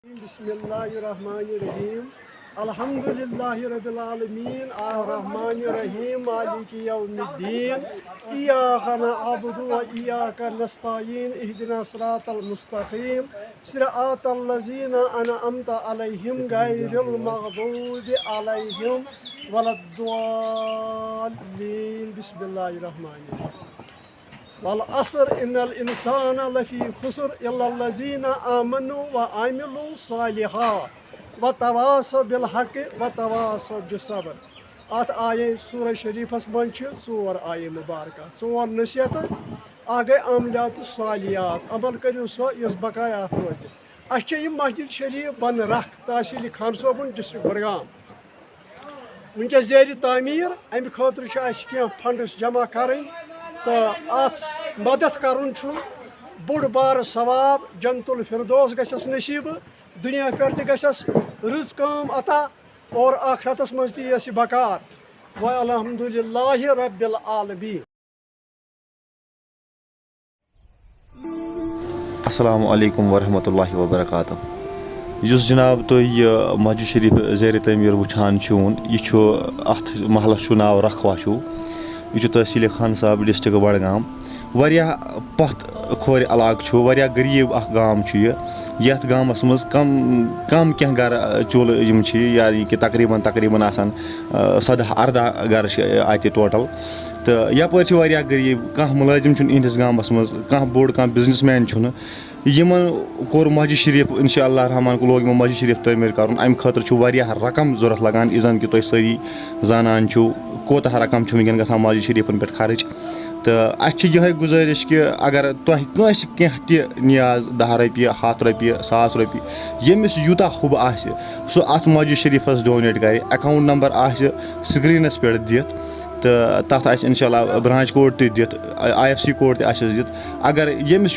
बिस्मिल्लाहिर्रहमानिर्रहीम अल्हम्दुलिल्लाहि रब्बिल आलमीन अर्रहमानिर्रहीम मालिकि यौमिद्दीन इय्याका नअबुदु व इय्याका नस्तईन इहदिना सिरातल मुस्तकीम सिरातल लज़ीना अनअमता अलैहिम गैरिल मग़दूबि अलैहिम वलद्दॉल्लीन बिस्मिल्लाहिर्रहमानिर्रहीम वल असर इन्नल इंसान लफी खुसर इल्लल्लज़ीना आमनु व आमिलु सालिहात व तवासौ बिल हक़ व तवासौ बिस्सब्र। अत आये सूरह शरीफस मन चोर आये मुबारक चोर नसीहत आ गई अमलियात सालियात अमल करियो सो यस बकाया रोज अच्छे मस्जिद शरीफ बन रख तहसील खान सोबन डिस्ट्रिक्ट बडगाम वनकस जेर तामीर अमि खतर फंड्स जमा कर तो अत मदद करुन बोड़ बार सवाब जन्नतुल फिरदौस गसस नसीब दुनिया पे गसस रज काम अता और आखिरतस मज तस बकार व अल्हम्दुलिल्लाहि रब्बिल आलमीन। अस्सलामु अलैकुम वरहमतुल्लाहि वबरकातुहू। युस जनाब तुम यह मस्जिद शरीफ ज़ेर तमीर वुछान छून यह अत महलस नाव रखवा यह तहसील खान साहब डिस्ट्रिक्ट बडगाम वारियाह पथ खोर इलाक गरीब गाम यथ गामस मज कम क्या गर चूल यानी कि तकरीबन आसान 17-18 गर अत टोटल तो यपर गरीब कह मुलाजिम इहंदिस गामस मज कह बोड़ कह बिजनेसमैन यमन कोर मस्जिद शरीफ इंशाअल्लाह रहमान को लोग मस्जिद शरीफ तमीर कर अम खतर रकम जरूरत लगान इज़न कि तुम सारी जानान कोतः रकम वनकन गसान मस्जिद शरीफन पे खर्च तो यह गुजारिश कि अगर तुम कंस कह नियाज 10 रुपये 100 रुपये 100 रुपये यमिस यूता हुब आसि सो अत मस्जिद शरीफस डोनेट कर अकाउंट नंबर आसि स्क्रीनस पे दित तो तथ इंशाअल्लाह ब्रांच कोड दित IFC कोड दित अगर यमिस